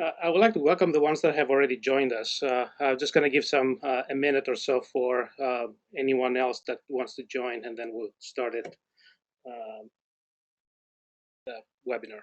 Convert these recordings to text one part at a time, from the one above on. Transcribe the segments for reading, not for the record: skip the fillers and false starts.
I would like to welcome the ones that have already joined us. I'm just going to give a minute or so for anyone else that wants to join, and then we'll start uh, the webinar.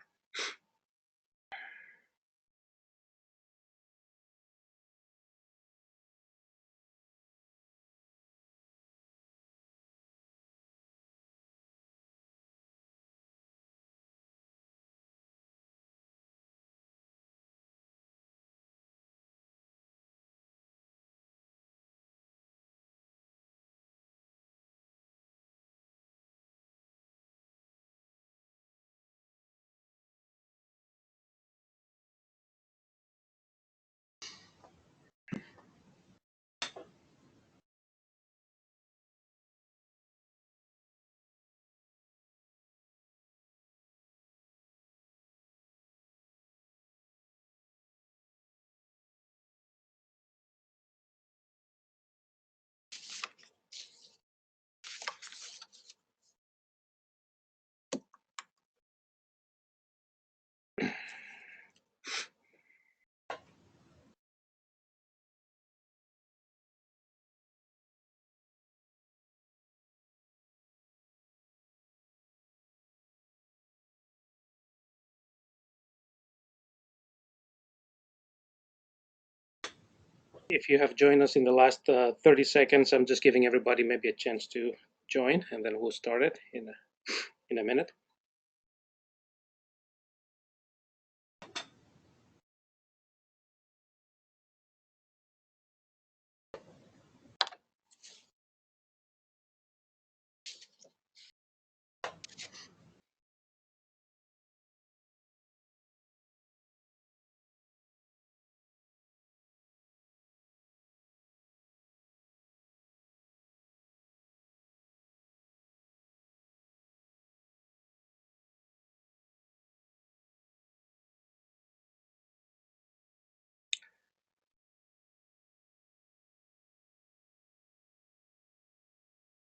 If you have joined us in the last 30 seconds, I'm just giving everybody maybe a chance to join, and then we'll start it in a minute.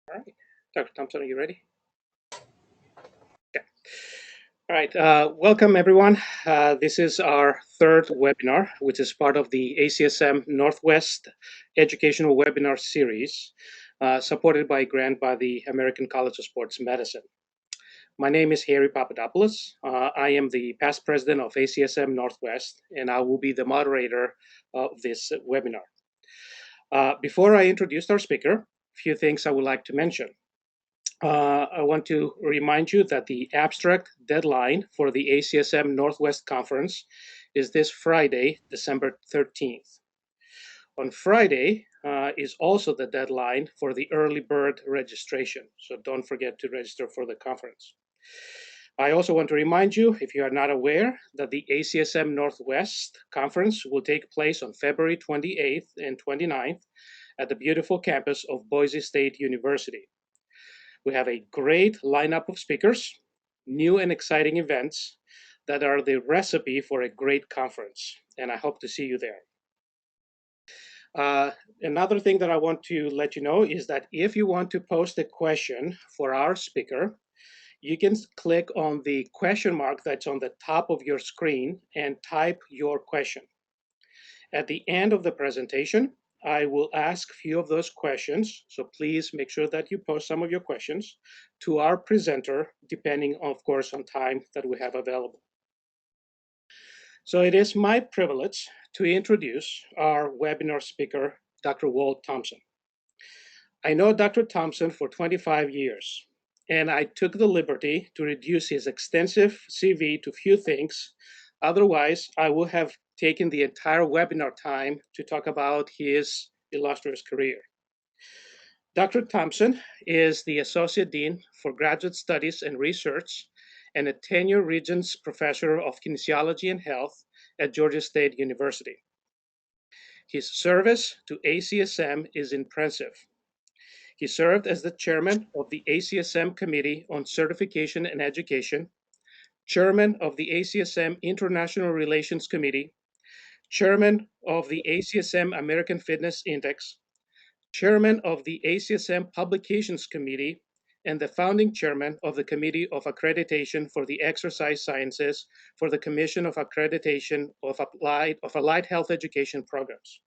All right, Dr. Thompson, are you ready? Okay. All right, welcome everyone. This is our third webinar, which is part of the ACSM Northwest Educational Webinar Series, supported by a grant by the American College of Sports Medicine. My name is Harry Papadopoulos. I am the past president of ACSM Northwest, and I will be the moderator of this webinar. Before I introduce our speaker, a few things I would like to mention. I want to remind you that the abstract deadline for the ACSM Northwest Conference is this Friday, December 13th. On Friday is also the deadline for the early bird registration, so don't forget to register for the conference. I also want to remind you, if you are not aware, that the ACSM Northwest Conference will take place on February 28th and 29th at the beautiful campus of Boise State University. We have a great lineup of speakers, new and exciting events that are the recipe for a great conference, and I hope to see you there. Another thing that I want to let you know is that if you want to post a question for our speaker, you can click on the question mark that's on the top of your screen and type your question. At the end of the presentation, I will ask a few of those questions, so please make sure that you post some of your questions to our presenter, depending, of course, on time that we have available. So it is my privilege to introduce our webinar speaker, Dr. Walt Thompson. I know Dr. Thompson for 25 years, and I took the liberty to reduce his extensive CV to few things. Otherwise, I would have taken the entire webinar time to talk about his illustrious career. Dr. Thompson is the Associate Dean for Graduate Studies and Research and a tenure Regents Professor of Kinesiology and Health at Georgia State University. His service to ACSM is impressive. He served as the chairman of the ACSM Committee on Certification and Education, chairman of the ACSM International Relations Committee, chairman of the ACSM American Fitness Index, chairman of the ACSM Publications Committee, and the founding chairman of the Committee of Accreditation for the Exercise Sciences for the Commission of Accreditation of Allied Health Education Programs.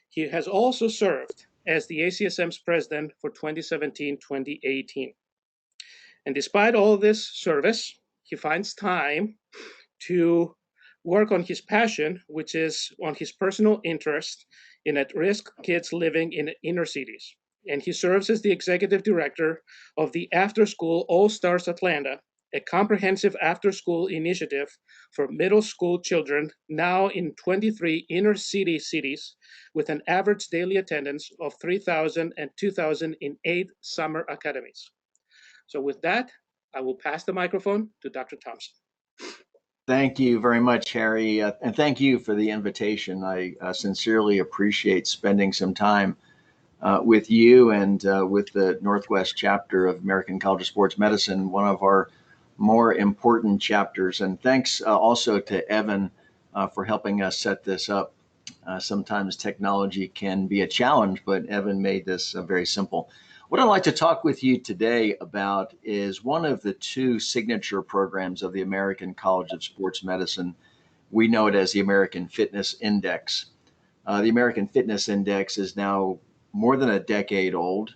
He has also served as the ACSM's president for 2017-2018. And despite all this service, he finds time to work on his passion, which is on his personal interest in at-risk kids living in inner cities. And he serves as the executive director of the After School All Stars Atlanta, a comprehensive after-school initiative for middle school children now in 23 inner city cities with an average daily attendance of 3,000 and 2,000 in 8 summer academies. So with that, I will pass the microphone to Dr. Thompson. Thank you very much, Harry, and thank you for the invitation. I sincerely appreciate spending some time with you and with the Northwest chapter of American College of Sports Medicine, one of our more important chapters. And thanks also to Evan for helping us set this up. Sometimes technology can be a challenge, but Evan made this very simple. What I'd like to talk with you today about is one of the two signature programs of the American College of Sports Medicine. We know it as the American Fitness Index. The American Fitness Index is now more than a decade old.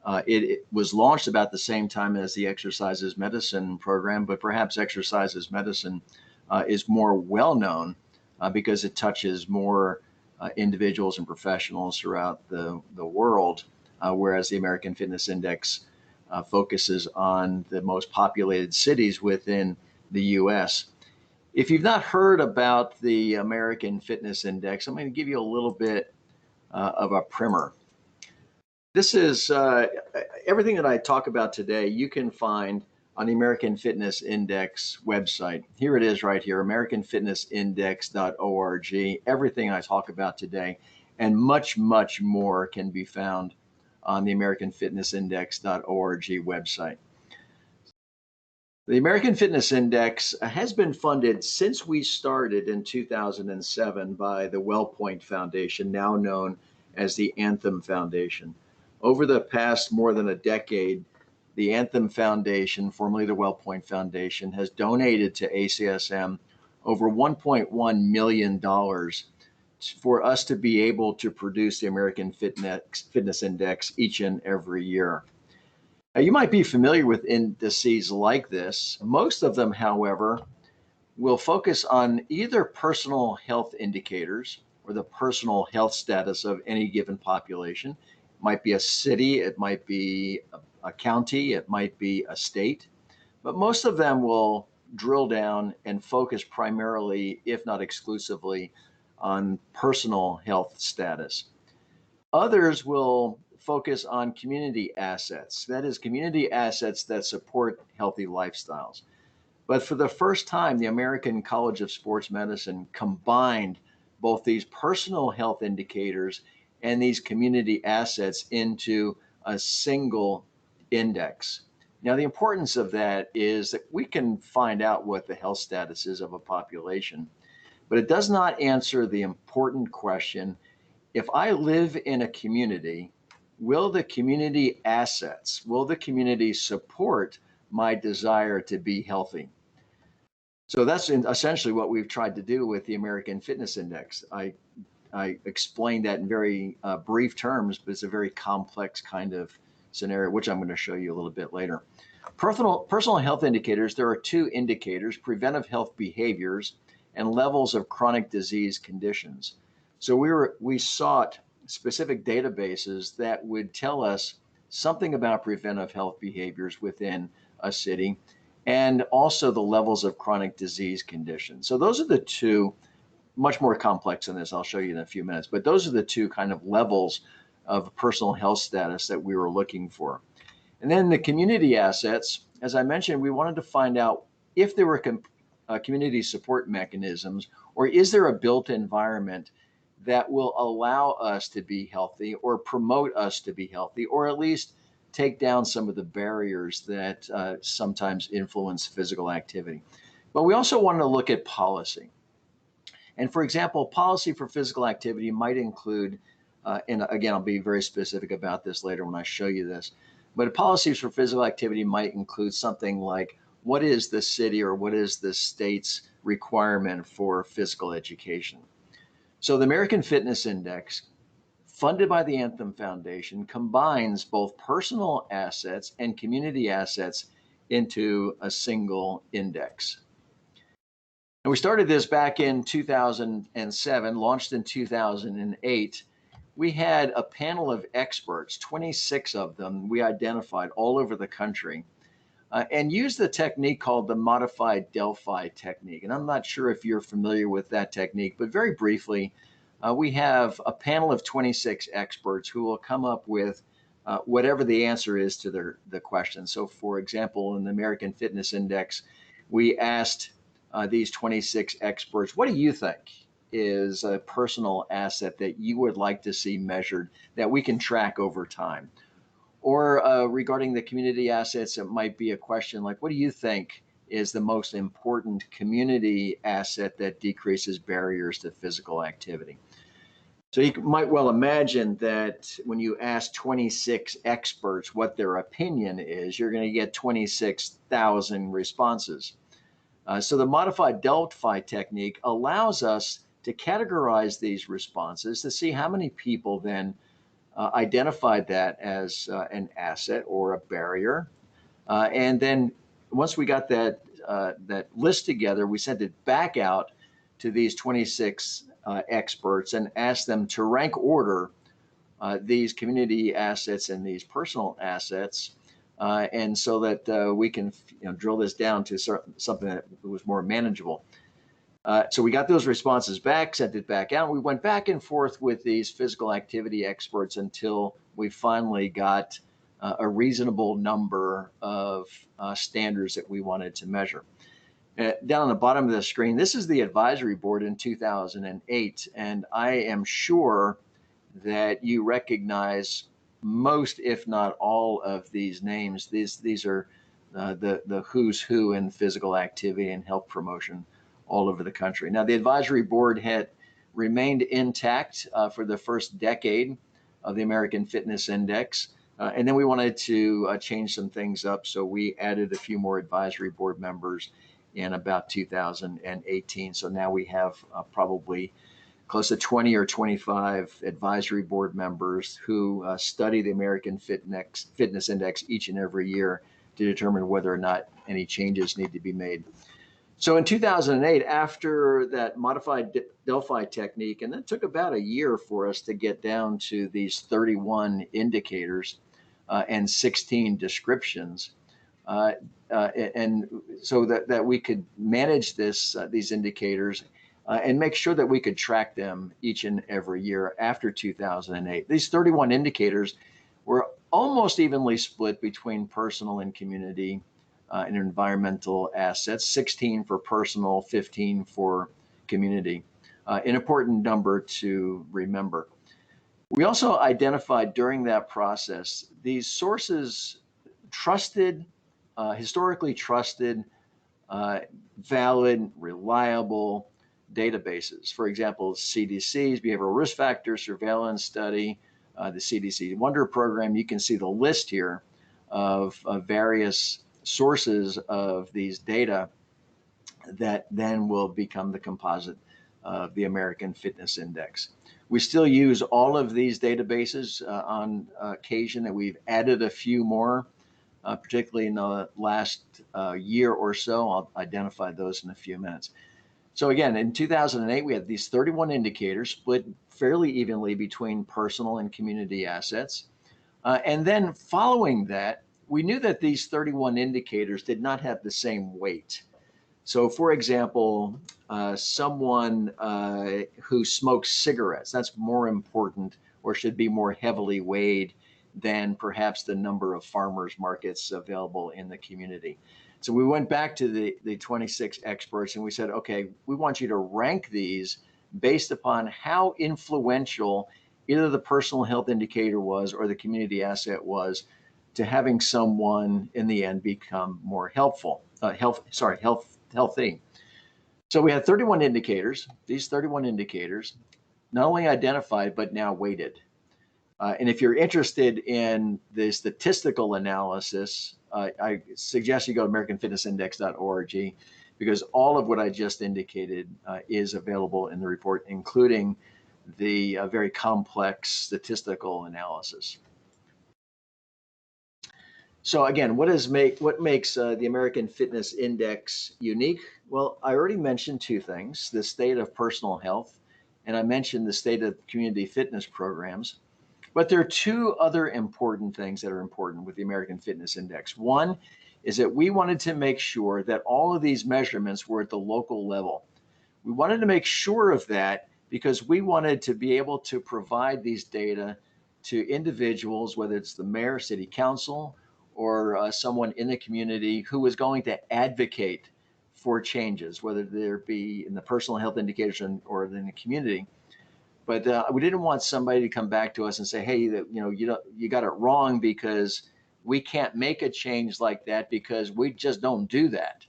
It was launched about the same time as the Exercise is Medicine program, but perhaps Exercise is Medicine is more well known because it touches more individuals and professionals throughout the world. Whereas the American Fitness Index focuses on the most populated cities within the U.S. If you've not heard about the American Fitness Index, I'm going to give you a little bit of a primer. This is everything that I talk about today, you can find on the American Fitness Index website. Here it is right here, americanfitnessindex.org. Everything I talk about today and much, much more can be found on the americanfitnessindex.org website. The American Fitness Index has been funded since we started in 2007 by the WellPoint Foundation, now known as the Anthem Foundation. Over the past more than a decade, the Anthem Foundation, formerly the WellPoint Foundation, has donated to ACSM over $1.1 million for us to be able to produce the American Fitness Index each and every year. Now, you might be familiar with indices like this. Most of them, however, will focus on either personal health indicators or the personal health status of any given population. It might be a city, it might be a county, it might be a state, but most of them will drill down and focus primarily, if not exclusively, on personal health status. Others will focus on community assets, that is, community assets that support healthy lifestyles. But for the first time, the American College of Sports Medicine combined both these personal health indicators and these community assets into a single index. Now, the importance of that is that we can find out what the health status is of a population, but it does not answer the important question: if I live in a community, will the community assets, will the community support my desire to be healthy? So that's essentially what we've tried to do with the American Fitness Index. I explained that in very brief terms, but it's a very complex kind of scenario, which I'm going to show you a little bit later. Personal health indicators, there are two indicators: preventive health behaviors and levels of chronic disease conditions. So we sought specific databases that would tell us something about preventive health behaviors within a city and also the levels of chronic disease conditions. So those are the two, much more complex than this, I'll show you in a few minutes, but those are the two kind of levels of personal health status that we were looking for. And then the community assets, as I mentioned, we wanted to find out if there were community support mechanisms, or is there a built environment that will allow us to be healthy or promote us to be healthy, or at least take down some of the barriers that sometimes influence physical activity. But we also wanted to look at policy. And for example, policy for physical activity might include, and again, I'll be very specific about this later when I show you this, But policies for physical activity might include something like, what is the city or what is the state's requirement for physical education? So the American Fitness Index, funded by the Anthem Foundation, combines both personal assets and community assets into a single index. And we started this back in 2007, launched in 2008. We had a panel of experts, 26 of them we identified all over the country, and used the technique called the modified Delphi technique. And I'm not sure if you're familiar with that technique, but very briefly, we have a panel of 26 experts who will come up with whatever the answer is to the question. So, for example, in the American Fitness Index, we asked these 26 experts, what do you think is a personal asset that you would like to see measured that we can track over time? Or regarding the community assets, it might be a question like, what do you think is the most important community asset that decreases barriers to physical activity? So you might well imagine that when you ask 26 experts what their opinion is, you're going to get 26,000 responses. So the modified Delphi technique allows us to categorize these responses to see how many people then identified that as an asset or a barrier. And then once we got that list together, we sent it back out to these 26 experts and asked them to rank order these community assets and these personal assets, and so that we can drill this down to something that was more manageable. So we got those responses back, sent it back out. We went back and forth with these physical activity experts until we finally got a reasonable number of standards that we wanted to measure. Down on the bottom of the screen, this is the advisory board in 2008, and I am sure that you recognize most, if not all, of these names. These are the who's who in physical activity and health promotion all over the country. Now, the advisory board had remained intact for the first decade of the American Fitness Index. And then we wanted to change some things up. So we added a few more advisory board members in about 2018. So now we have probably close to 20 or 25 advisory board members who study the American Fitness Index each and every year to determine whether or not any changes need to be made. So in 2008, after that modified Delphi technique, and it took about a year for us to get down to these 31 indicators and 16 descriptions, and so that we could manage these indicators and make sure that we could track them each and every year after 2008. These 31 indicators were almost evenly split between personal and community and environmental assets, 16 for personal, 15 for community. An important number to remember. We also identified during that process these sources, trusted, historically trusted, valid, reliable databases. For example, CDC's Behavioral Risk Factor Surveillance Study, the CDC Wonder Program. You can see the list here of various sources of these data that then will become the composite of the American Fitness Index. We still use all of these databases on occasion, and we've added a few more, particularly in the last year or so. I'll identify those in a few minutes. So again, in 2008, we had these 31 indicators split fairly evenly between personal and community assets. And then following that, we knew that these 31 indicators did not have the same weight. So for example, someone who smokes cigarettes, that's more important or should be more heavily weighed than perhaps the number of farmers markets available in the community. So we went back to the 26 experts and we said, okay, we want you to rank these based upon how influential either the personal health indicator was or the community asset was to having someone in the end become more healthy. So we had 31 indicators. These 31 indicators not only identified, but now weighted. And if you're interested in the statistical analysis, I suggest you go to AmericanFitnessIndex.org, because all of what I just indicated is available in the report, including the very complex statistical analysis. So again, what makes the American Fitness Index unique? Well, I already mentioned two things: the state of personal health, and I mentioned the state of community fitness programs. But there are two other important things that are important with the American Fitness Index. One is that we wanted to make sure that all of these measurements were at the local level. We wanted to make sure of that because we wanted to be able to provide these data to individuals, whether it's the mayor, city council, or someone in the community who was going to advocate for changes, whether there be in the personal health indicators or in the community. But we didn't want somebody to come back to us and say, "Hey, you got it wrong because we can't make a change like that because we just don't do that."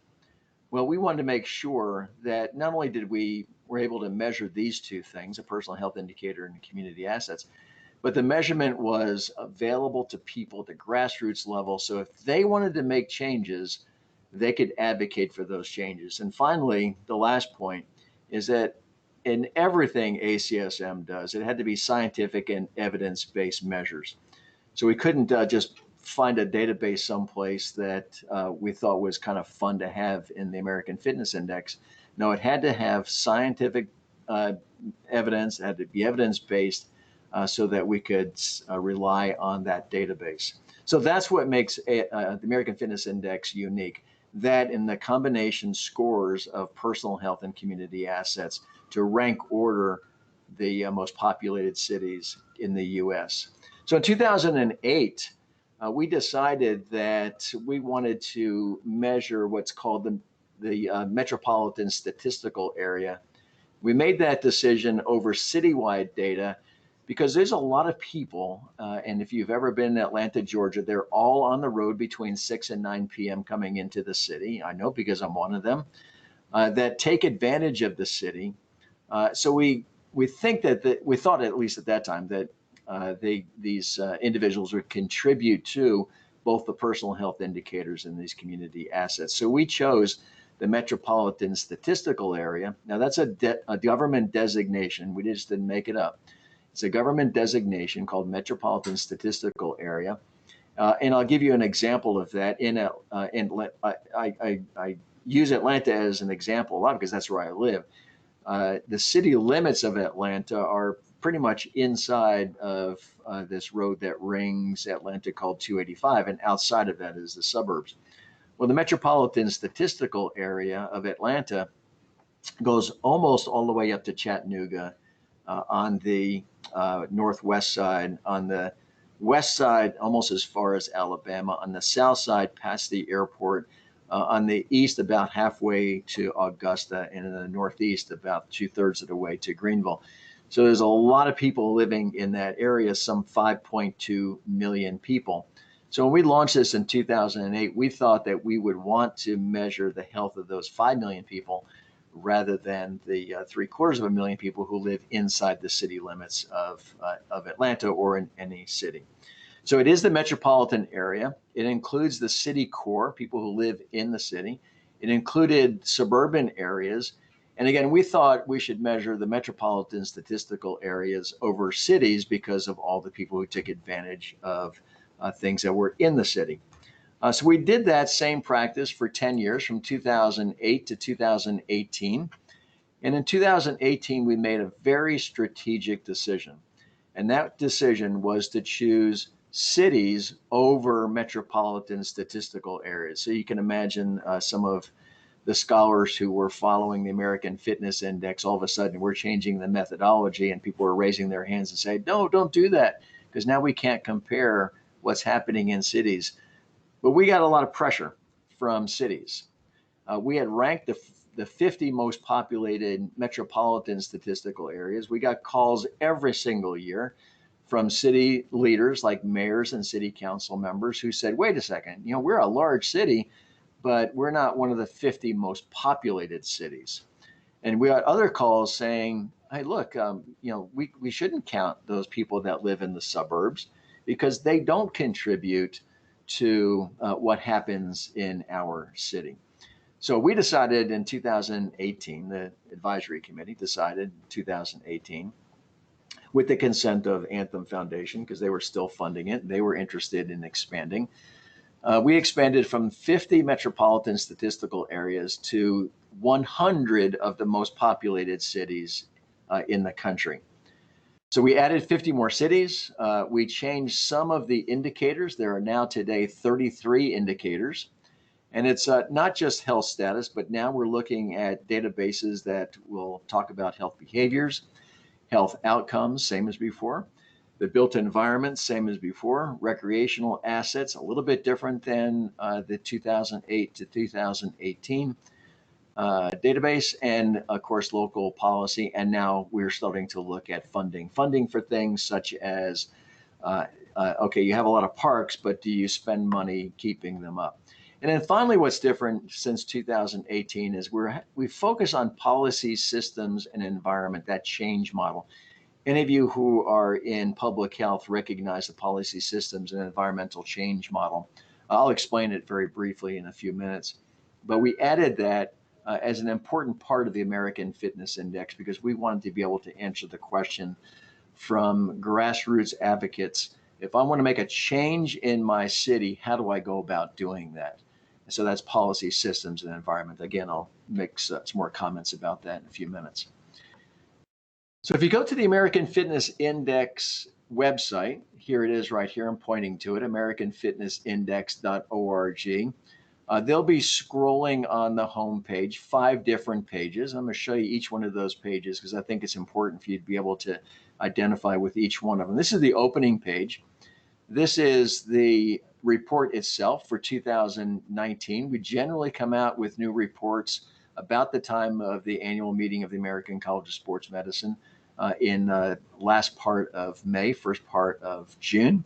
Well, we wanted to make sure that not only did we were able to measure these two things, a personal health indicator and community assets, but the measurement was available to people at the grassroots level. So if they wanted to make changes, they could advocate for those changes. And finally, the last point is that in everything ACSM does, it had to be scientific and evidence-based measures. So we couldn't just find a database someplace that we thought was kind of fun to have in the American Fitness Index. No, it had to have scientific evidence, it had to be evidence-based, so that we could rely on that database. So that's what makes the American Fitness Index unique. That in the combination scores of personal health and community assets to rank order the most populated cities in the US. So in 2008, we decided that we wanted to measure what's called the metropolitan statistical area. We made that decision over citywide data because there's a lot of people, and if you've ever been in Atlanta, Georgia, they're all on the road between 6 and 9 p.m. coming into the city. I know because I'm one of them, that take advantage of the city. So we think we thought, at least at that time, that these individuals would contribute to both the personal health indicators and these community assets. So we chose the metropolitan statistical area. Now that's a government designation. We just didn't make it up. It's a government designation called Metropolitan Statistical Area. And I'll give you an example of that. I use Atlanta as an example a lot because that's where I live. The city limits of Atlanta are pretty much inside of this road that rings Atlanta called 285, and outside of that is the suburbs. Well, the Metropolitan Statistical Area of Atlanta goes almost all the way up to Chattanooga on the northwest side, on the west side almost as far as Alabama, on the south side past the airport, on the east about halfway to Augusta, and in the northeast about 2/3 of the way to Greenville. So there's a lot of people living in that area, some 5.2 million people. So when we launched this in 2008, we thought that we would want to measure the health of those 5 million people rather than the 750,000 people who live inside the city limits of Atlanta or in any city. So it is the metropolitan area. It includes the city core, people who live in the city. It included suburban areas. And again, we thought we should measure the metropolitan statistical areas over cities because of all the people who took advantage of things that were in the city. So we did that same practice for 10 years, from 2008 to 2018. And in 2018, we made a very strategic decision. And that decision was to choose cities over metropolitan statistical areas. So you can imagine some of the scholars who were following the American Fitness Index, all of a sudden we're changing the methodology and people were raising their hands and saying, no, don't do that, because now we can't compare what's happening in cities. But we got a lot of pressure from cities. We had ranked the 50 most populated metropolitan statistical areas. We got calls every single year from city leaders like mayors and city council members who said, wait a second, we're a large city, but we're not one of the 50 most populated cities. And we got other calls saying, hey, look, we shouldn't count those people that live in the suburbs because they don't contribute to what happens in our city. So we decided in 2018, the advisory committee decided in 2018, with the consent of Anthem Foundation, because they were still funding it, they were interested in expanding. We expanded from 50 metropolitan statistical areas to 100 of the most populated cities in the country. So we added 50 more cities. We changed some of the indicators. There are now today 33 indicators. And it's not just health status, but now we're looking at databases that will talk about health behaviors, health outcomes, same as before. The built environment, same as before. Recreational assets, a little bit different than the 2008 to 2018 database, and of course, local policy. And now we're starting to look at funding for things such as, okay, you have a lot of parks, but do you spend money keeping them up? And then finally, what's different since 2018 is we focus on policy, systems, and environment, that change model. Any of you who are in public health recognize the policy, systems, and environmental change model. I'll explain it very briefly in a few minutes. But we added that as an important part of the American Fitness Index because we wanted to be able to answer the question from grassroots advocates. If I want to make a change in my city, how do I go about doing that? So that's policy, systems, and environment. Again, I'll make some more comments about that in a few minutes. So if you go to the American Fitness Index website, here it is right here, I'm pointing to it, americanfitnessindex.org. They'll be scrolling on the home page, 5 different pages. I'm going to show you each one of those pages because I think it's important for you to be able to identify with each one of them. This is the opening page. This is the report itself for 2019. We generally come out with new reports about the time of the annual meeting of the American College of Sports Medicine in last part of May, first part of June.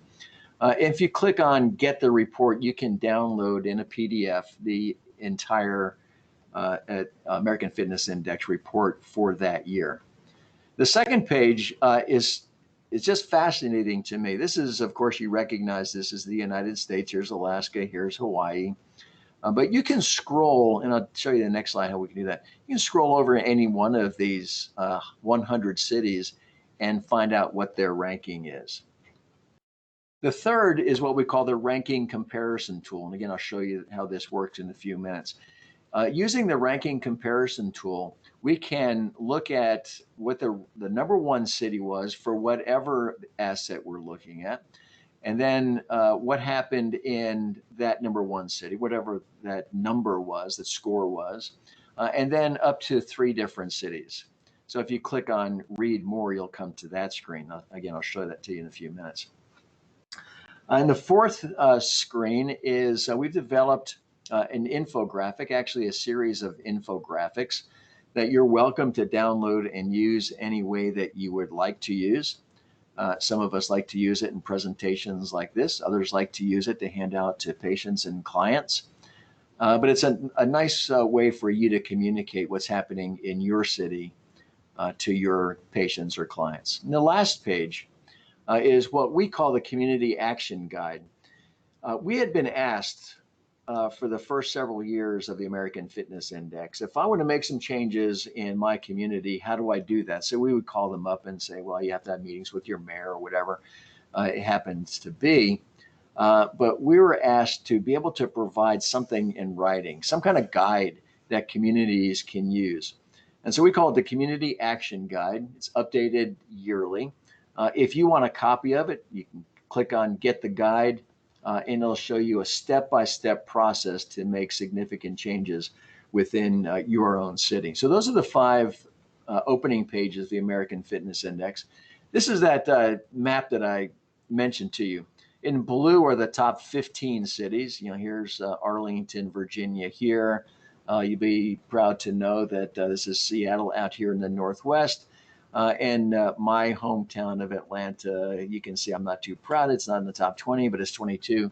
If you click on Get the Report, you can download in a PDF the entire American Fitness Index report for that year. The second page is just fascinating to me. This is, of course, you recognize this is the United States. Here's Alaska, here's Hawaii. But you can scroll, and I'll show you the next slide how we can do that. You can scroll over any one of these 100 cities and find out what their ranking is. The third is what we call the ranking comparison tool. And again, I'll show you how this works in a few minutes. Using the ranking comparison tool, we can look at what the number one city was for whatever asset we're looking at. And then what happened in that number one city, whatever that number was, that score was, and then up to 3 different cities. So if you click on read more, you'll come to that screen. Again, I'll show that to you in a few minutes. And the fourth screen is we've developed an infographic, actually a series of infographics that you're welcome to download and use any way that you would like to use. Some of us like to use it in presentations like this. Others like to use it to hand out to patients and clients. But it's a nice way for you to communicate what's happening in your city to your patients or clients. And the last page is what we call the Community Action Guide. We had been asked for the first several years of the American Fitness Index, if I want to make some changes in my community, how do I do that? So we would call them up and say, well, you have to have meetings with your mayor or whatever it happens to be. But we were asked to be able to provide something in writing, some kind of guide that communities can use. And so we call it the Community Action Guide. It's updated yearly. If you want a copy of it, you can click on Get the Guide. And it'll show you a step-by-step process to make significant changes within your own city. So those are the 5 opening pages of the American Fitness Index. This is that map that I mentioned to you. In blue are the top 15 cities. Here's Arlington, Virginia here. You'll be proud to know that this is Seattle out here in the Northwest. And my hometown of Atlanta, you can see I'm not too proud. It's not in the top 20, but it's 22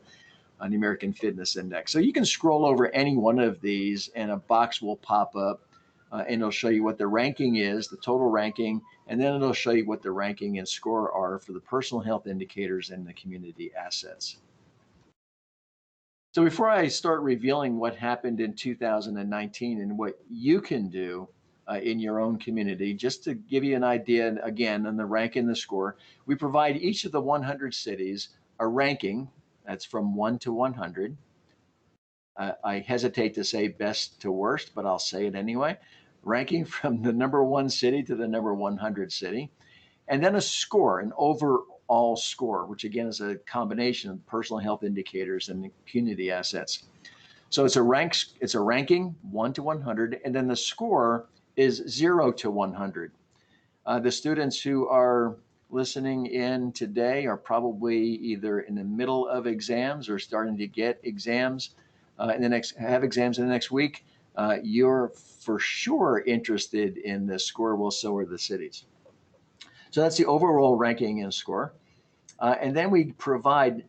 on the American Fitness Index. So you can scroll over any one of these and a box will pop up and it'll show you what the ranking is, the total ranking, and then it'll show you what the ranking and score are for the personal health indicators and the community assets. So before I start revealing what happened in 2019 and what you can do in your own community, just to give you an idea, again, on the rank and the score, we provide each of the 100 cities a ranking that's from 1 to 100. I hesitate to say best to worst, but I'll say it anyway. Ranking from the number 1 city to the number 100 city. And then a score, an overall score, which again is a combination of personal health indicators and community assets. So it's a ranking 1 to 100, and then the score is 0 to 100. The students who are listening in today are probably either in the middle of exams or starting to get exams have exams in the next week. You're for sure interested in the score. Well, so are the cities. So that's the overall ranking and score. And then we provide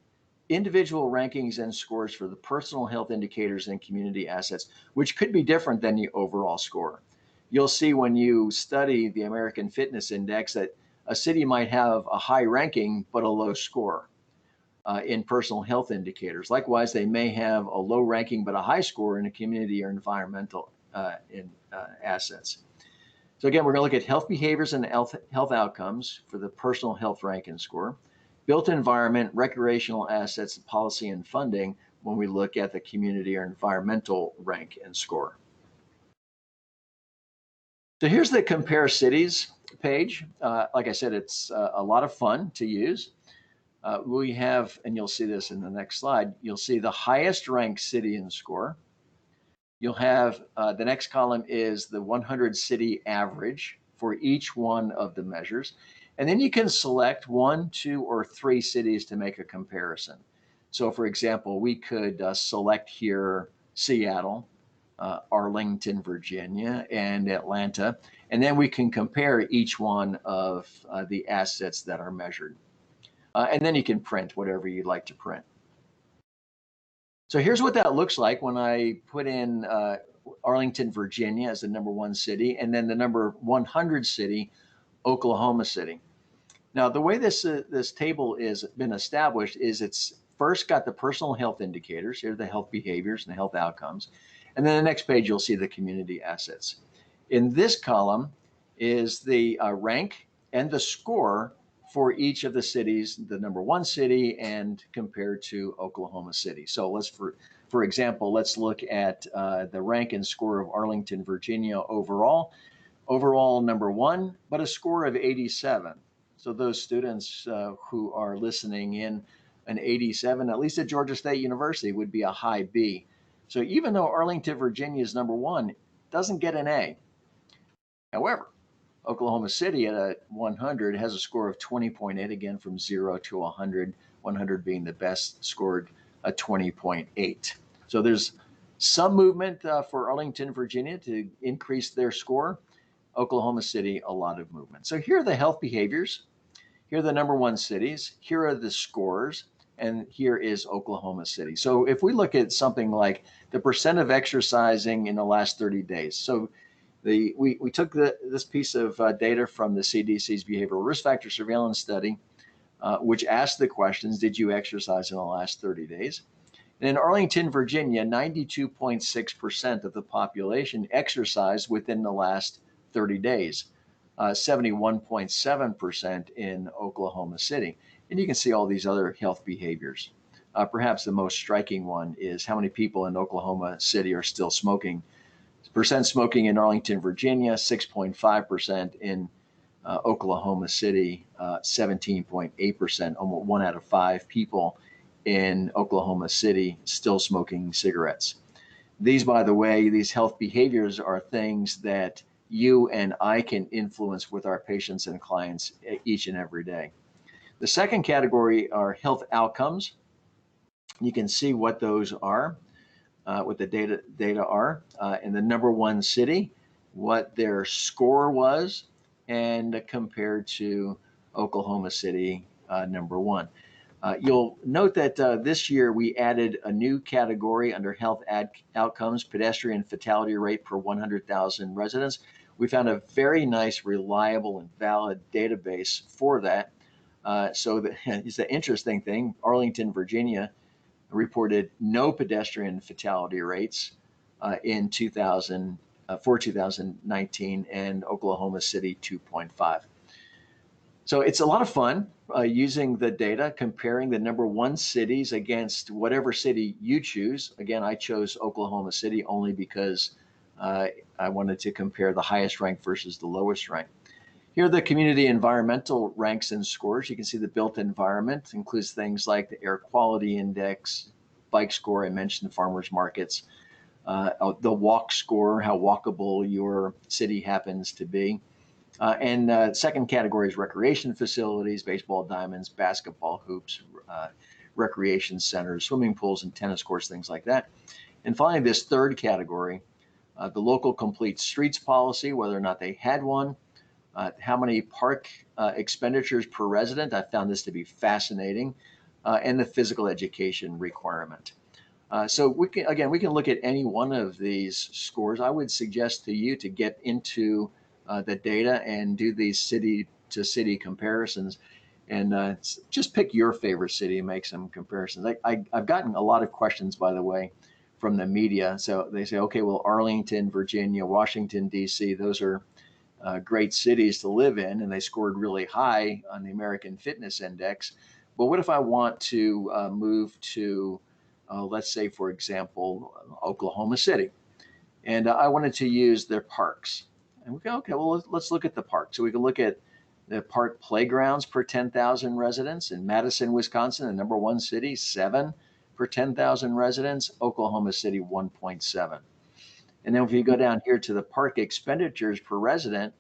individual rankings and scores for the personal health indicators and community assets, which could be different than the overall score. You'll see when you study the American Fitness Index that a city might have a high ranking but a low score in personal health indicators. Likewise, they may have a low ranking but a high score in a community or environmental assets. So again, we're going to look at health behaviors and health outcomes for the personal health rank and score, built environment, recreational assets, policy, and funding when we look at the community or environmental rank and score. So here's the Compare Cities page. Like I said, it's a lot of fun to use. We have, and you'll see this in the next slide, you'll see the highest ranked city in score. You'll have the next column is the 100 city average for each one of the measures. And then you can select 1, 2, or 3 cities to make a comparison. So for example, we could select here Seattle, Arlington, Virginia, and Atlanta. And then we can compare each one of the assets that are measured. And then you can print whatever you'd like to print. So here's what that looks like when I put in Arlington, Virginia as the number 1 city, and then the number 100 city, Oklahoma City. Now, the way this table has been established is it's first got the personal health indicators. Here are the health behaviors and the health outcomes. And then the next page, you'll see the community assets. In this column is the rank and the score for each of the cities, the number 1 city, and compared to Oklahoma City. So let's, for example, let's look at the rank and score of Arlington, Virginia overall. Overall number 1, but a score of 87. So those students who are listening in, an 87, at least at Georgia State University, would be a high B. So even though Arlington, Virginia is number 1, it doesn't get an A. However, Oklahoma City at a 100 has a score of 20.8, again from 0 to 100, 100 being the best, scored a 20.8. So there's some movement for Arlington, Virginia to increase their score. Oklahoma City, a lot of movement. So here are the health behaviors. Here are the number 1 cities. Here are the scores. And here is Oklahoma City. So if we look at something like the percent of exercising in the last 30 days. So we took this piece of data from the CDC's Behavioral Risk Factor Surveillance Study, which asked the questions, did you exercise in the last 30 days? And in Arlington, Virginia, 92.6% of the population exercised within the last 30 days, 71.7% in Oklahoma City. And you can see all these other health behaviors. Perhaps the most striking one is how many people in Oklahoma City are still smoking. Percent smoking in Arlington, Virginia, 6.5%. In Oklahoma City, 17.8%. Almost 1 out of 5 people in Oklahoma City still smoking cigarettes. These, by the way, these health behaviors are things that you and I can influence with our patients and clients each and every day. The second category are health outcomes. You can see what those are, what the data are. In the number 1 city, what their score was, and compared to Oklahoma City, number 1. You'll note that this year we added a new category under health outcomes, pedestrian fatality rate per 100,000 residents. We found a very nice, reliable, and valid database for that. It's the interesting thing. Arlington, Virginia reported no pedestrian fatality rates in 2019, and Oklahoma City 2.5. So it's a lot of fun using the data, comparing the number one cities against whatever city you choose. Again, I chose Oklahoma City only because I wanted to compare the highest rank versus the lowest rank. Here are the community environmental ranks and scores. You can see the built environment includes things like the air quality index, bike score, I mentioned farmers markets, the walk score, how walkable your city happens to be. And second category is recreation facilities, baseball diamonds, basketball hoops, recreation centers, swimming pools and tennis courts, things like that. And finally, this third category, the local complete streets policy, whether or not they had one, how many park expenditures per resident. I found this to be fascinating, and the physical education requirement. So we can look at any one of these scores. I would suggest to you to get into the data and do these city to city comparisons, and just pick your favorite city and make some comparisons. I've gotten a lot of questions, by the way, from the media. So they say, okay, well, Arlington, Virginia, Washington, D.C., those are great cities to live in, and they scored really high on the American Fitness Index. But what if I want to move to, let's say, for example, Oklahoma City, and I wanted to use their parks? And we go, okay, well, let's look at the park. So we can look at the park playgrounds per 10,000 residents. In Madison, Wisconsin, the number one city, 7 per 10,000 residents. Oklahoma City, 1.7. And then if you go down here to the park expenditures per resident,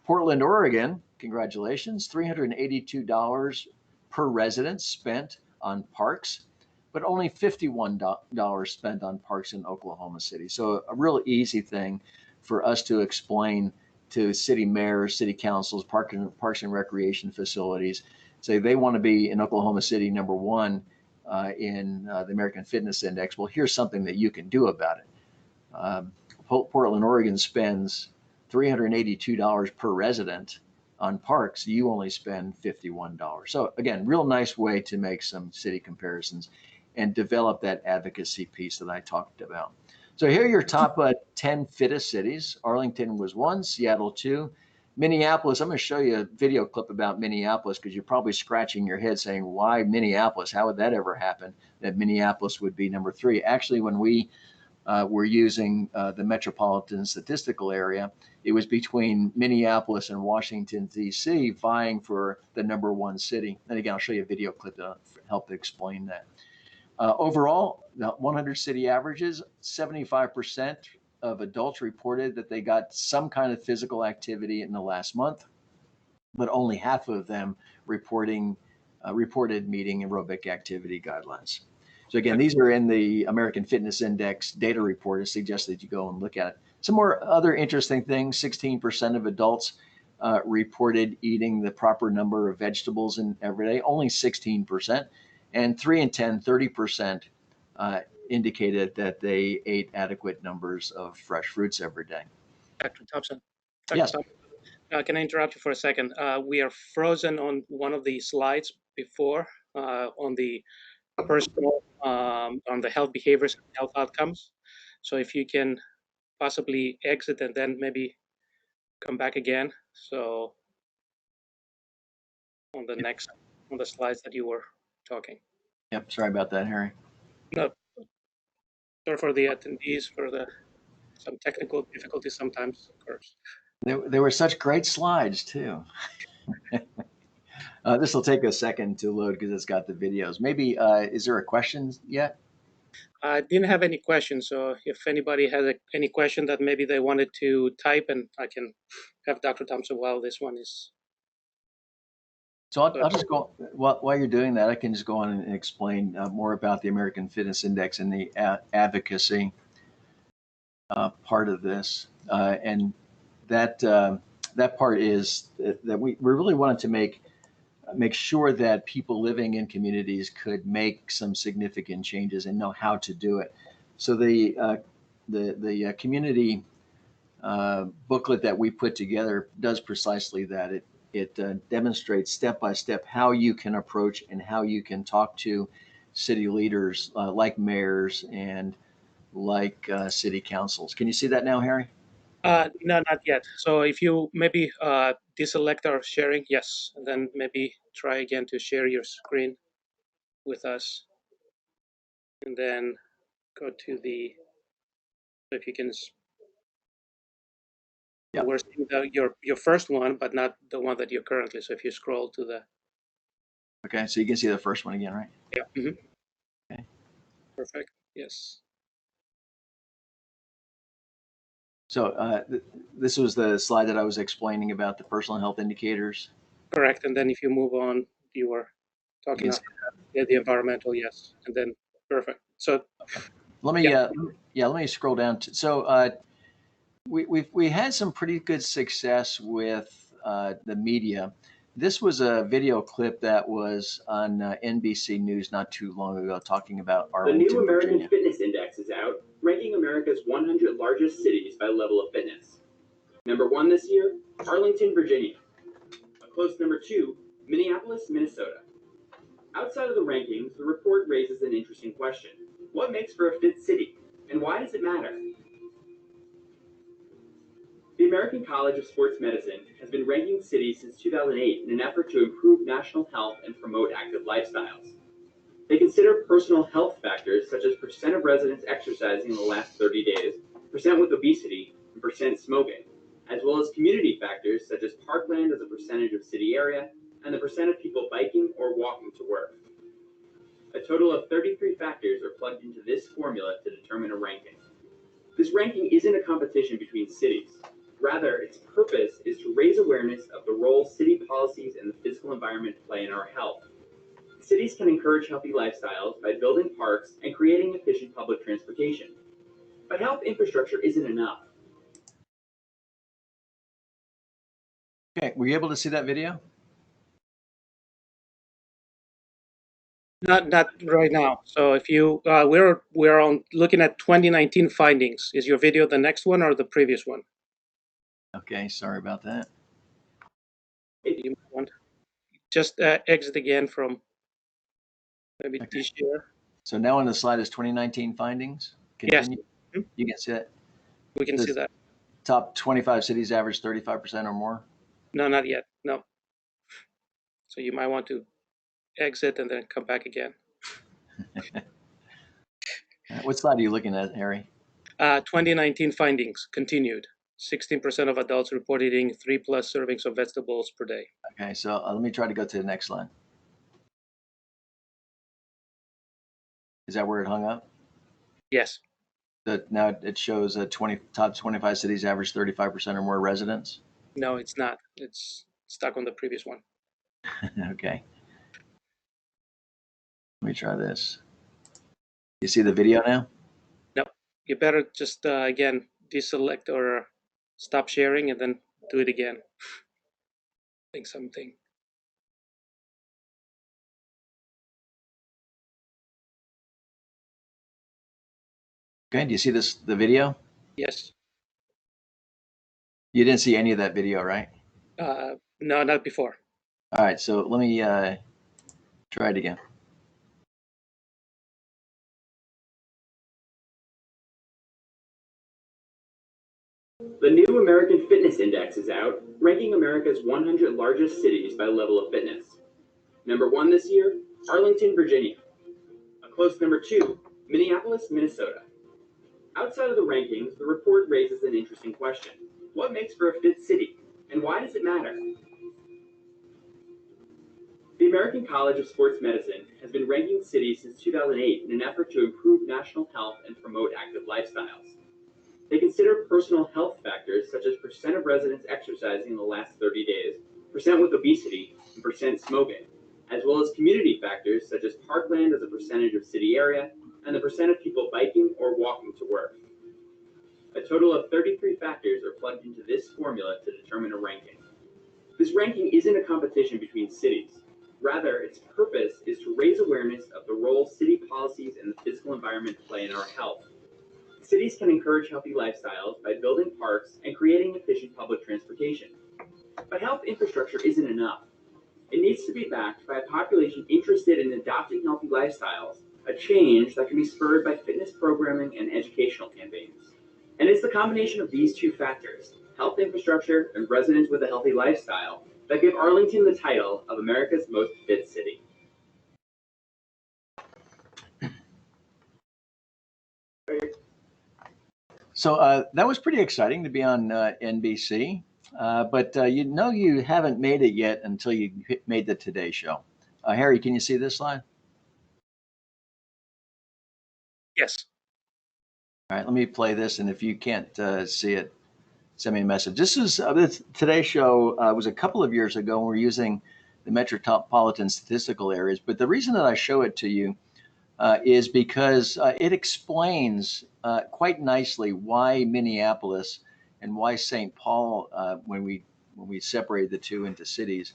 Portland, Oregon, congratulations, $382 per resident spent on parks, but only $51 spent on parks in Oklahoma City. So a real easy thing for us to explain to city mayors, city councils, parks and recreation facilities. Say they want to be in Oklahoma City number one in the American Fitness Index. Well, here's something that you can do about it. Portland, Oregon spends $382 per resident on parks. You only spend $51. So again, real nice way to make some city comparisons and develop that advocacy piece that I talked about. So here are your top 10 fittest cities. Arlington was 1, Seattle 2, Minneapolis. I'm going to show you a video clip about Minneapolis because you're probably scratching your head saying, why Minneapolis? How would that ever happen that Minneapolis would be number 3? Actually, when we were using the metropolitan statistical area, it was between Minneapolis and Washington, D.C., vying for the number one city. And again, I'll show you a video clip to help explain that. Overall, the 100 city averages, 75% of adults reported that they got some kind of physical activity in the last month, but only half of them reported meeting aerobic activity guidelines. So again, these are in the American Fitness Index data report. It suggests that you go and look at it. Some more other interesting things, 16% of adults reported eating the proper number of vegetables in every day, only 16%. And 3 in 10, 30% indicated that they ate adequate numbers of fresh fruits every day. Dr. Thompson. Yes. Thompson, can I interrupt you for a second? We are frozen on one of the slides before on the personal, on the health behaviors and health outcomes. So if you can possibly exit and then maybe come back again. So on the slides that you were talking. Yep. Sorry about that, Harry. No, sorry for the attendees for some technical difficulties sometimes occurs. There were such great slides too. This will take a second to load because it's got the videos. Maybe, is there a question yet? I didn't have any questions, so if anybody has any question that maybe they wanted to type, and I can have Dr. Thompson while this one is. So I'll just go, while you're doing that, I can just go on and explain more about the American Fitness Index and the advocacy part of this. And that part is that we really wanted to make make sure that people living in communities could make some significant changes and know how to do it. So the community booklet that we put together does precisely that. It demonstrates step by step how you can approach and how you can talk to city leaders like mayors and like city councils. Can you see that now, Harry? No, not yet. So if you maybe deselect our sharing, yes, and then maybe try again to share your screen with us, and then go to the. If you can, Yeah. we're seeing your first one, but not the one that you're currently. So if you scroll to the. Okay, so you can see the first one again, right? Yeah. Okay. Perfect. Yes. So this was the slide that I was explaining about the personal health indicators. Correct. And then if you move on, you were You talking can about see, the environmental, yes, and then perfect. So let me yeah, let me scroll down to, so we had some pretty good success with the media. This was a video clip that was on NBC News not too long ago, talking about The new Arlington, American Virginia. Fitness Index is out, ranking America's 100 largest cities by level of fitness. Number 1 this year, Arlington, Virginia. A close number 2, Minneapolis, Minnesota. Outside of the rankings, the report raises an interesting question. What makes for a fit city, and why does it matter? The American College of Sports Medicine has been ranking cities since 2008 in an effort to improve national health and promote active lifestyles. They consider personal health factors such as percent of residents exercising in the last 30 days, percent with obesity, and percent smoking, as well as community factors such as parkland as a percentage of city area, and the percent of people biking or walking to work. A total of 33 factors are plugged into this formula to determine a ranking. This ranking isn't a competition between cities. Rather, its purpose is to raise awareness of the role city policies and the physical environment play in our health. Cities can encourage healthy lifestyles by building parks and creating efficient public transportation. But health infrastructure isn't enough. Okay, were you able to see that video? not right now. So if you we're on looking at 2019 findings. Is your video the next one or the previous one? Okay, sorry about that. You might want just exit again from maybe Okay. share. So now on the slide is 2019 findings. Yes, Continue. You can see it. we can see Says that. top 25 cities average 35% or more. No, not yet. No. So you might want to exit and then come back again. What slide are you looking at, Harry? 2019 findings continued. 16% of adults reported eating 3+ servings of vegetables per day. Okay, so let me try to go to the next slide. Is that where it hung up? Yes. Now it shows top 25 cities average 35% or more residents. No, it's not. It's stuck on the previous one. Okay. Let me try this. You see the video now? No, you better just again deselect or stop sharing and then do it again. I think something. Okay, do you see the video? Yes. You didn't see any of that video, right? No, not before. All right, so let me try it again. The new American Fitness Index is out, ranking America's 100 largest cities by level of fitness. Number 1 this year, Arlington, Virginia. A close number 2, Minneapolis, Minnesota. Outside of the rankings, the report raises an interesting question. What makes for a fit city, and why does it matter? The American College of Sports Medicine has been ranking cities since 2008 in an effort to improve national health and promote active lifestyles. They consider personal health factors such as percent of residents exercising in the last 30 days, percent with obesity, and percent smoking, as well as community factors such as parkland as a percentage of city area, and the percent of people biking or walking to work. A total of 33 factors are plugged into this formula to determine a ranking. This ranking isn't a competition between cities. Rather, its purpose is to raise awareness of the role city policies and the physical environment play in our health. Cities can encourage healthy lifestyles by building parks and creating efficient public transportation. But health infrastructure isn't enough. It needs to be backed by a population interested in adopting healthy lifestyles, a change that can be spurred by fitness programming and educational campaigns. And it's the combination of these two factors, health infrastructure and residents with a healthy lifestyle, that give Arlington the title of America's most fit city. So that was pretty exciting to be on NBC. But you haven't made it yet until you made the Today Show. Harry, can you see this slide? Yes. All right, let me play this, and if you can't see it, send me a message. This Today Show was a couple of years ago. We're using the metropolitan statistical areas, but the reason that I show it to you is because it explains quite nicely why Minneapolis and why St. Paul, when we separated the two into cities,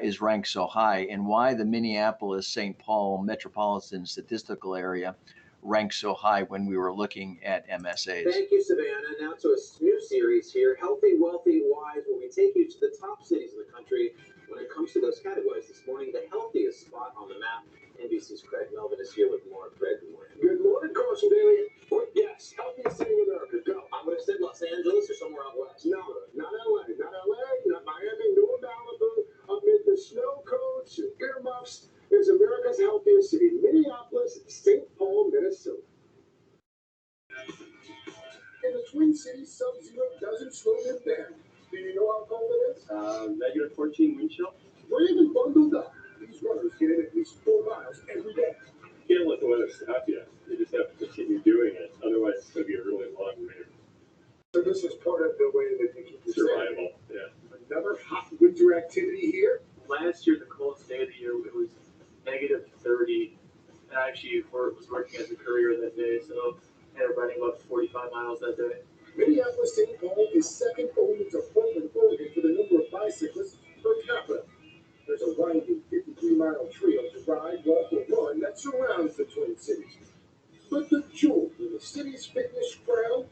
is ranked so high, and why the Minneapolis-St. Paul metropolitan statistical area ranks so high when we were looking at MSAs. Thank you, Savannah. Now to a new series here, Healthy, Wealthy, Wise, where we take you to the top cities in the country when it comes to those categories. This morning, the healthiest spot on the map. NBC's Craig Melvin is here with more. Craig, good morning. Good morning, Carson Daly. Yes, healthiest city in America. Go. I'm going to say Los Angeles or somewhere out west. No, not LA. Not LA, not Miami, nor Malibu. Amid the snow cones and earmuffs is America's healthiest city, Minneapolis, St. Paul, Minnesota. In the Twin Cities, sub-zero doesn't slow them down. Do you know how cold it is? Negative 14 wind chill. Brave and bundled up, these runners get in at least 4 miles every day. You can't let the weather stop you. You just have to continue doing it. Otherwise, it's going to be a really long winter. So this is part of the way that they keep you Survival, yeah. Another hot winter activity here. Last year, the coldest day of the year, it was negative 30. And I actually was working as a courier that day, so I ended up running about 45 miles that day. Minneapolis St. Paul is second only to Portland, Oregon for the number of bicyclists per capita. There's a winding 53-mile trail to ride, walk, or run that surrounds the Twin Cities. But the jewel in the city's fitness crown,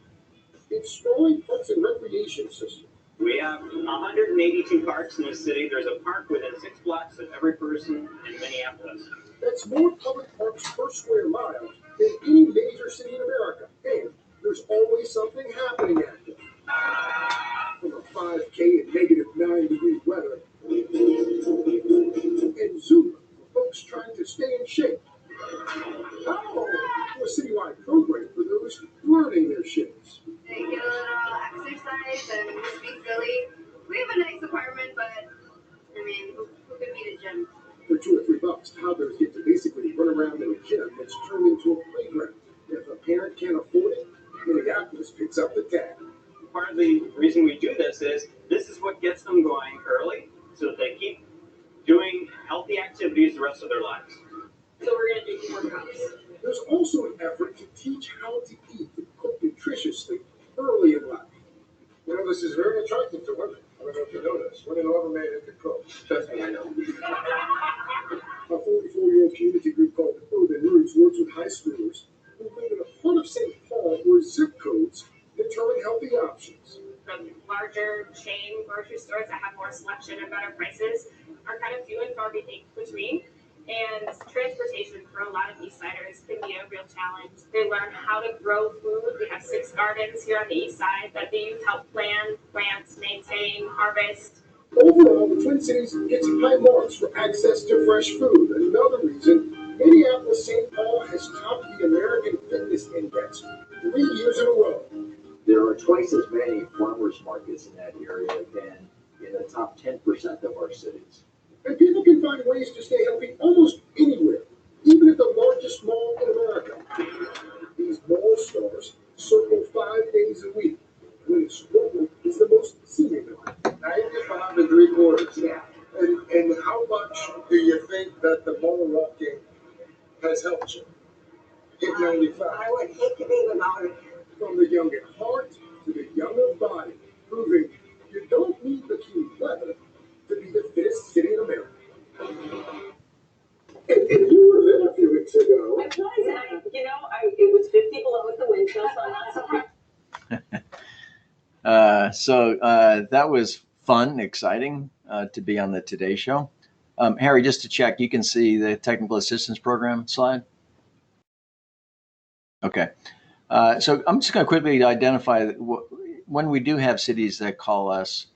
its sprawling parks and recreation system. We have 182 parks in the city. There's a park within 6 blocks of every person in Minneapolis. That's more public parks per square mile than any major city in America. And there's always something happening at them. From a 5K in negative 9-degree weather, and Zumba for folks trying to stay in shape. Oh, to a citywide program for those learning their shapes. They get a little exercise and speak Philly. We have a nice apartment, but I mean, who could beat a gym? For $2 or $3, toddlers get to basically run around in a gym that's turned into a playground. If a parent can't afford it, Minneapolis picks up the tab. Part of the reason we do this is what gets them going early so that they keep doing healthy activities the rest of their lives. So we're going to do more cups. There's also an effort to teach how to eat and cook nutritiously early in life. You know, this is very attractive to women. I don't know if you know this. Women love a man who can cook. Trust me, I know. A 44-year-old community group called Urban Roots works with high schoolers who live in a part of St. Paul where zip codes determine healthy options. The larger chain grocery stores that have more selection and better prices are kind of few and far between. And transportation for a lot of East Siders can be a real challenge. They learn how to grow food. We have 6 gardens here on the East Side that the youth help plant, maintain, harvest. Overall, the Twin Cities gets high marks for access to fresh food. Another reason, Minneapolis-St. Paul has topped the American Fitness Index 3 years in a row. There are twice as many farmers markets in that area than in the top 10% of our cities. And people can find ways to stay healthy almost anywhere, even at the largest mall in America. These mall stores circle 5 days a week, when its struggle is the most seeming. 95 3/4. Yeah. And how much do you think that the mall walking has helped you? Hit 95. I would hate to be without it. From the young at heart to the young of body, proving you don't need the key weather to be the fittest city in America. That was fun, exciting to be on the Today Show. Harry, just to check, you can see the technical assistance program slide? Okay. So I'm just going to quickly identify when we do have cities that call us,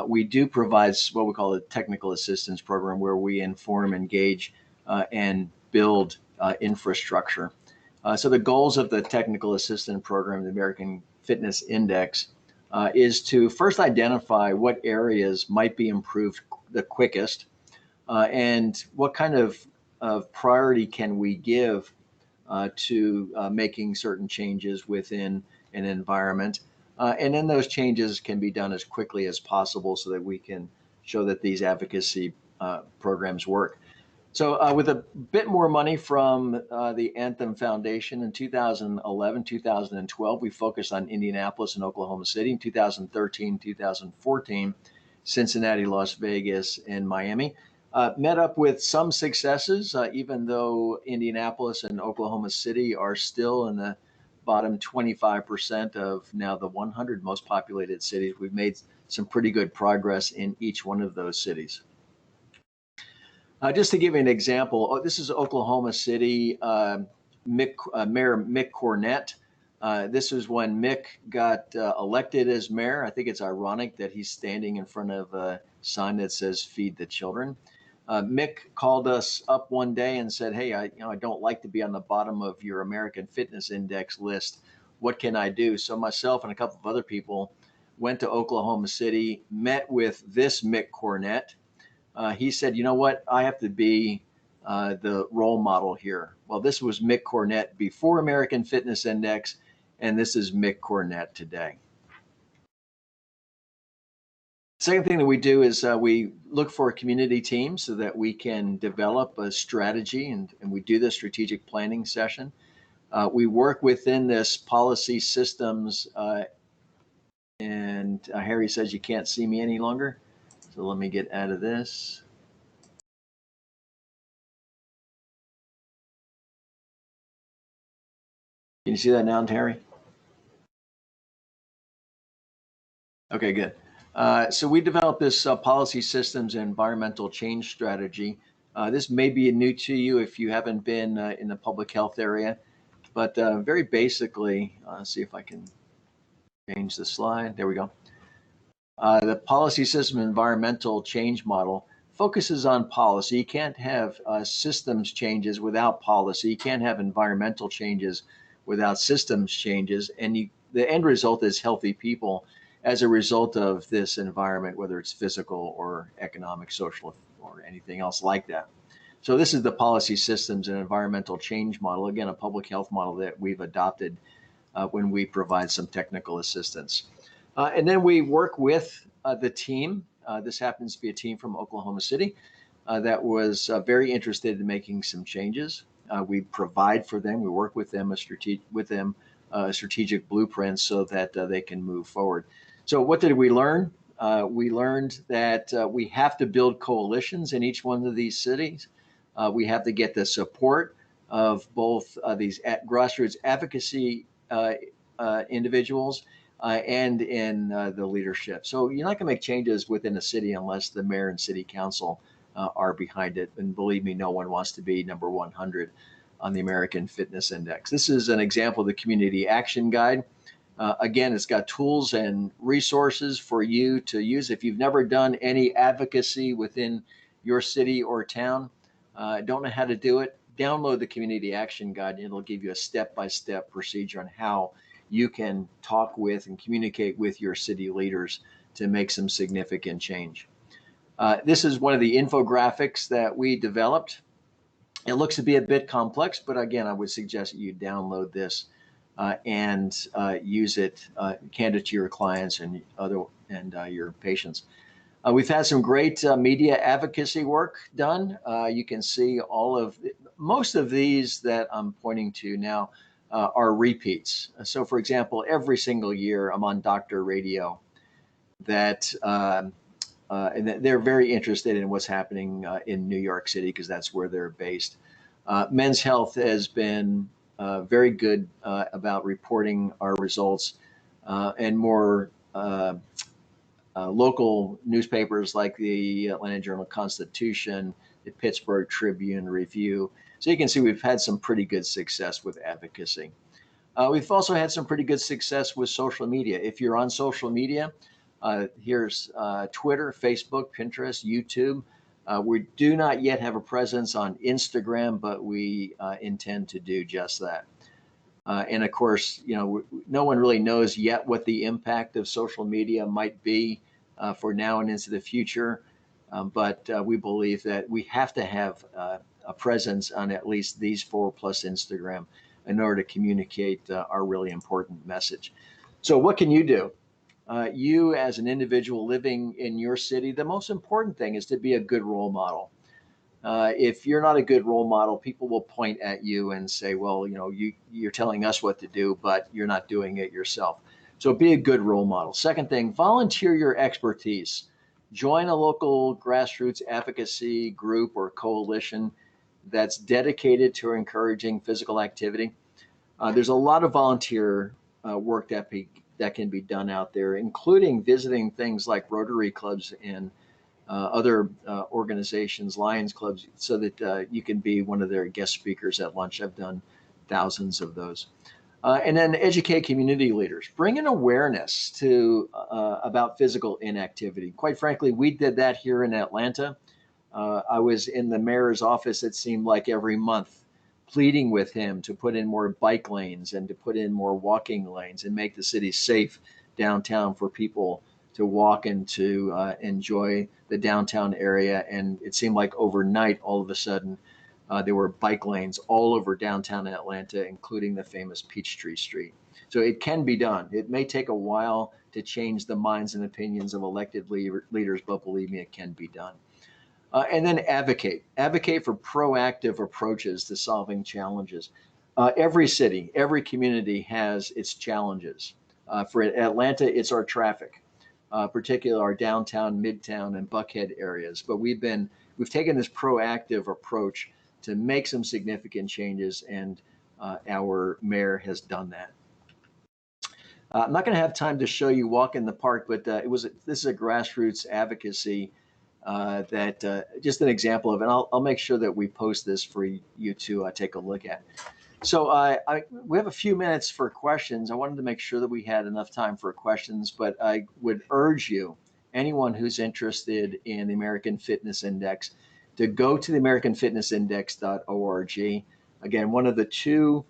we do provide what we call a technical assistance program where we inform, engage, and build infrastructure. So the goals of the technical assistance program, the American Fitness Index, is to first identify what areas might be improved the quickest, and what kind of priority can we give to making certain changes within an environment. And then those changes can be done as quickly as possible so that we can show that these advocacy programs work. So with a bit more money from the Anthem Foundation in 2011, 2012, we focused on Indianapolis and Oklahoma City. In 2013, 2014, Cincinnati, Las Vegas, and Miami. Met up with some successes, even though Indianapolis and Oklahoma City are still in the bottom 25% of now the 100 most populated cities. We've made some pretty good progress in each one of those cities. Just to give you an example, this is Oklahoma City, Mayor Mick Cornett. This is when Mick got elected as mayor. I think it's ironic that he's standing in front of a sign that says "Feed the Children." Mick called us up one day and said, "Hey, I don't like to be on the bottom of your American Fitness Index list. What can I do?" So myself and a couple of other people went to Oklahoma City, met with this Mick Cornett. He said, "You know what? I have to be the role model here." Well, this was Mick Cornett before American Fitness Index, and this is Mick Cornett today. Second thing that we do is we look for a community team so that we can develop a strategy, and we do the strategic planning session. We work within this policy systems, and Harry says you can't see me any longer. So let me get out of this. Can you see that now, Harry? Okay, good. So we developed this policy systems and environmental change strategy. This may be new to you if you haven't been in the public health area, but very basically, let's see if I can change the slide. There we go. The policy system environmental change model focuses on policy. You can't have systems changes without policy. You can't have environmental changes without systems changes. And the end result is healthy people as a result of this environment, whether it's physical or economic, social, or anything else like that. So this is the policy systems and environmental change model, again, a public health model that we've adopted when we provide some technical assistance. And then we work with the team. This happens to be a team from Oklahoma City that was very interested in making some changes. We provide for them, we work with them, a strategic blueprint so that they can move forward. So what did we learn? We learned that we have to build coalitions in each one of these cities. We have to get the support of both these grassroots advocacy individuals and in the leadership. So you're not going to make changes within a city unless the mayor and city council are behind it. And believe me, no one wants to be number 100 on the American Fitness Index. This is an example of the Community Action Guide. Again, it's got tools and resources for you to use. If you've never done any advocacy within your city or town, don't know how to do it, download the Community Action Guide. And it'll give you a step-by-step procedure on how you can talk with and communicate with your city leaders to make some significant change. This is one of the infographics that we developed. It looks to be a bit complex, but again, I would suggest that you download this and use it, hand it to your clients and your patients. We've had some great media advocacy work done. You can see most of these that I'm pointing to now are repeats. So for example, every single year I'm on Doctor Radio and they're very interested in what's happening in New York City because that's where they're based. Men's Health has been very good about reporting our results and more local newspapers like the Atlanta Journal-Constitution, the Pittsburgh Tribune Review. So you can see we've had some pretty good success with advocacy. We've also had some pretty good success with social media. If you're on social media, here's Twitter, Facebook, Pinterest, YouTube. We do not yet have a presence on Instagram, but we intend to do just that. And of course, no one really knows yet what the impact of social media might be for now and into the future. But we believe that we have to have a presence on at least these 4 plus Instagram in order to communicate our really important message. So what can you do? You as an individual living in your city, the most important thing is to be a good role model. If you're not a good role model, people will point at you and say, well, you're telling us what to do, but you're not doing it yourself. So be a good role model. Second thing, volunteer your expertise. Join a local grassroots advocacy group or coalition that's dedicated to encouraging physical activity. There's a lot of volunteer work that can be done out there, including visiting things like Rotary clubs and other organizations, Lions clubs, so that you can be one of their guest speakers at lunch. I've done thousands of those. And then educate community leaders. Bring an awareness to about physical inactivity. Quite frankly, we did that here in Atlanta. I was in the mayor's office, it seemed like every month, pleading with him to put in more bike lanes and to put in more walking lanes and make the city safe downtown for people to walk and to enjoy the downtown area. And it seemed like overnight, all of a sudden, there were bike lanes all over downtown Atlanta, including the famous Peachtree Street. So it can be done. It may take a while to change the minds and opinions of elected leaders, but believe me, it can be done. And then advocate for proactive approaches to solving challenges. Every city, every community has its challenges. For Atlanta, it's our traffic, particularly our downtown, midtown, and Buckhead areas. But we've taken this proactive approach to make some significant changes, and our mayor has done that. I'm not going to have time to show you Walk in the Park, but this is a grassroots advocacy just an example of it. I'll make sure that we post this for you to take a look at. So we have a few minutes for questions. I wanted to make sure that we had enough time for questions, but I would urge you, anyone who's interested in the American Fitness Index, to go to the AmericanFitnessIndex.org. Again, one of the two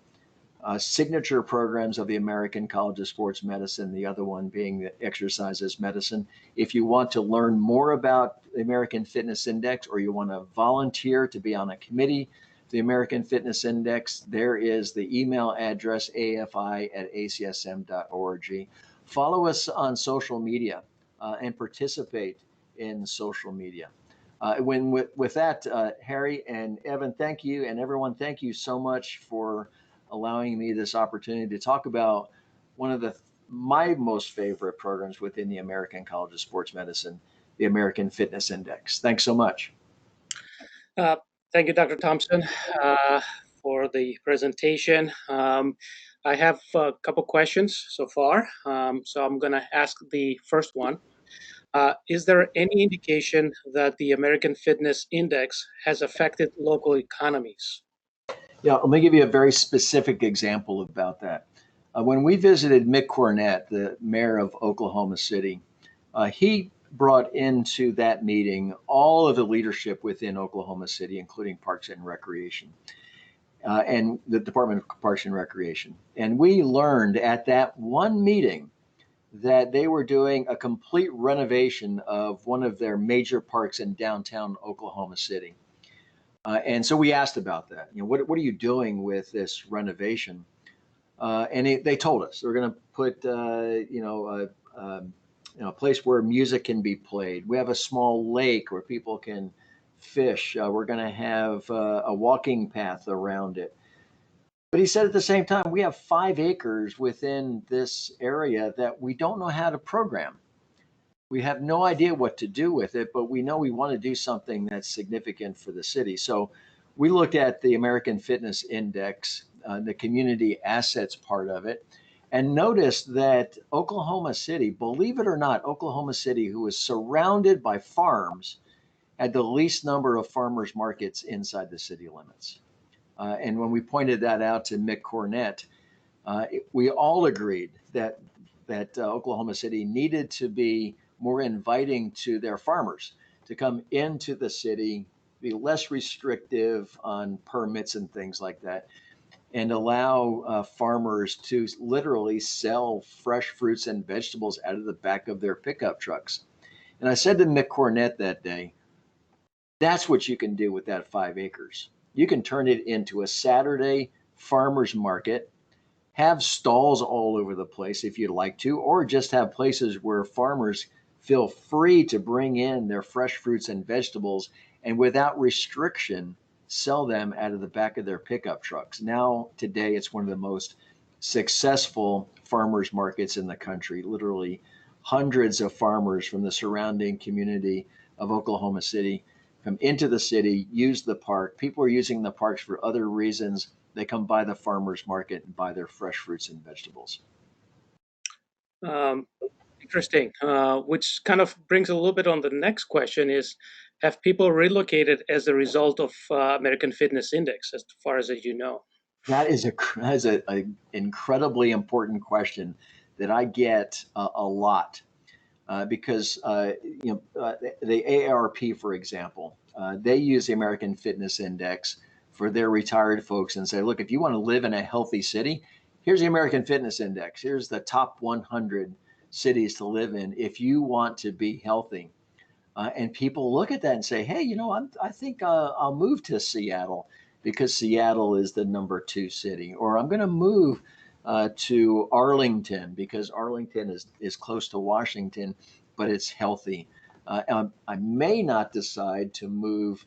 signature programs of the American College of Sports Medicine, the other one being the Exercise as Medicine. If you want to learn more about the American Fitness Index, or you want to volunteer to be on a committee, the American Fitness Index, there is the email address, afi@acsm.org. Follow us on social media and participate in social media. With that, Harry and Evan, thank you, and everyone, thank you so much for allowing me this opportunity to talk about one of my most favorite programs within the American College of Sports Medicine, the American Fitness Index. Thanks so much. Thank you, Dr. Thompson, for the presentation. I have a couple questions so far, so I'm going to ask the first one. Is there any indication that the American Fitness Index has affected local economies? Yeah, let me give you a very specific example about that. When we visited Mick Cornett, the mayor of Oklahoma City, he brought into that meeting all of the leadership within Oklahoma City, including Parks and Recreation, and the Department of Parks and Recreation. And we learned at that one meeting that they were doing a complete renovation of one of their major parks in downtown Oklahoma City. And so we asked about that. What are you doing with this renovation? And they told us they're going to put, a place where music can be played. We have a small lake where people can fish. We're going to have a walking path around it. But he said at the same time, we have 5 acres within this area that we don't know how to program. We have no idea what to do with it, but we know we want to do something that's significant for the city. So we looked at the American Fitness Index, the community assets part of it, And notice that Oklahoma City, believe it or not, Oklahoma City, who is surrounded by farms, had the least number of farmers markets inside the city limits. And when we pointed that out to Mick Cornett, we all agreed that Oklahoma City needed to be more inviting to their farmers to come into the city, be less restrictive on permits and things like that, and allow farmers to literally sell fresh fruits and vegetables out of the back of their pickup trucks. And I said to Mick Cornett that day, that's what you can do with that 5 acres. You can turn it into a Saturday farmers market, have stalls all over the place if you'd like to, or just have places where farmers feel free to bring in their fresh fruits and vegetables and without restriction sell them out of the back of their pickup trucks. Now, today, it's one of the most successful farmers markets in the country. Literally hundreds of farmers from the surrounding community of Oklahoma City come into the city, use the park. People are using the parks for other reasons. They come by the farmers market and buy their fresh fruits and vegetables. Um, Interesting. Which kind of brings a little bit on the next question is, have people relocated as a result of American Fitness Index, as far as you know? That is a incredibly important question that I get a lot because the AARP, for example, they use the American Fitness Index for their retired folks and say, look, if you want to live in a healthy city, here's the American Fitness Index. Here's the top 100 cities to live in if you want to be healthy. And people look at that and say, hey, I think I'll move to Seattle because Seattle is the number 2 city. Or I'm going to move to Arlington because Arlington is close to Washington, but it's healthy. I may not decide to move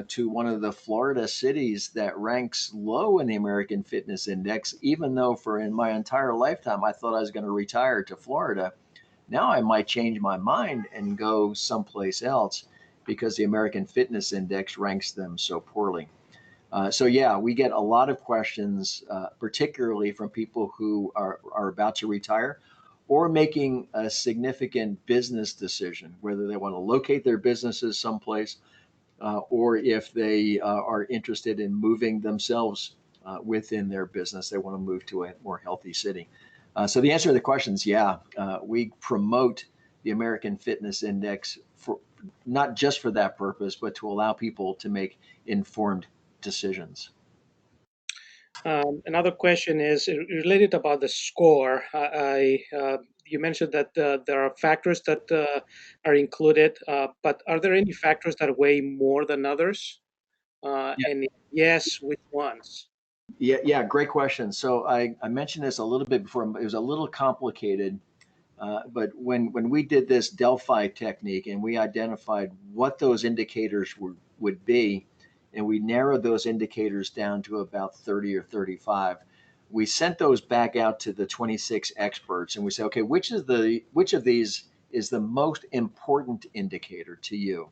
to one of the Florida cities that ranks low in the American Fitness Index, even though in my entire lifetime I thought I was going to retire to Florida. Now I might change my mind and go someplace else because the American Fitness Index ranks them so poorly. So yeah, we get a lot of questions, particularly from people who are about to retire or making a significant business decision, whether they want to locate their businesses someplace or if they are interested in moving themselves within their business, they want to move to a more healthy city. So the answer to the question is, yeah, we promote the American Fitness Index for not just for that purpose, but to allow people to make informed decisions. Another question is related about the score. You mentioned that there are factors that are included, but are there any factors that weigh more than others? Yeah. And yes, which ones? Yeah, great question. So I mentioned this a little bit before. It was a little complicated, but when we did this Delphi technique and we identified what those indicators would be, and we narrowed those indicators down to about 30 or 35, we sent those back out to the 26 experts, and we said, okay, which of these is the most important indicator to you?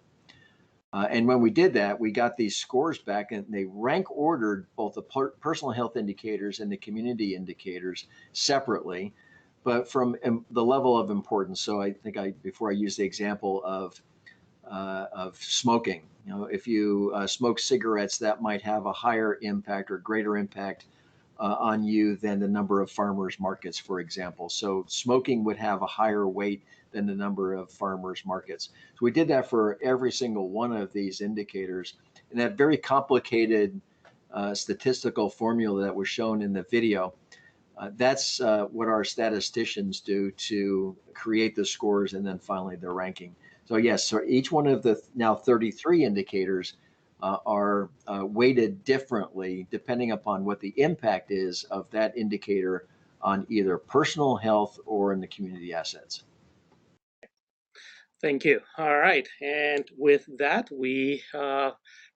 And when we did that, we got these scores back and they rank ordered both the personal health indicators and the community indicators separately, but from the level of importance. So I think before I use the example of smoking, if you smoke cigarettes, that might have a higher impact or greater impact on you than the number of farmers markets, for example. So smoking would have a higher weight than the number of farmers markets. So we did that for every single one of these indicators. And that very complicated statistical formula that was shown in the video, that's what our statisticians do to create the scores and then finally the ranking. So yes, so each one of the now 33 indicators are weighted differently depending upon what the impact is of that indicator on either personal health or in the community assets. Thank you. All right. And with that, we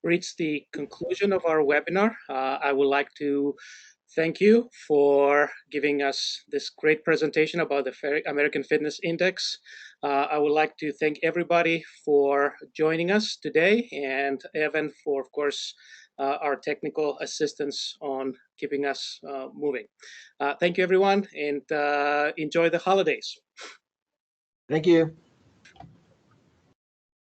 reached the conclusion of our webinar. I would like to thank you for giving us this great presentation about the American Fitness Index. I would like to thank everybody for joining us today, and Evan for, of course, our technical assistance on keeping us moving. Thank you, everyone, and enjoy the holidays. Thank you.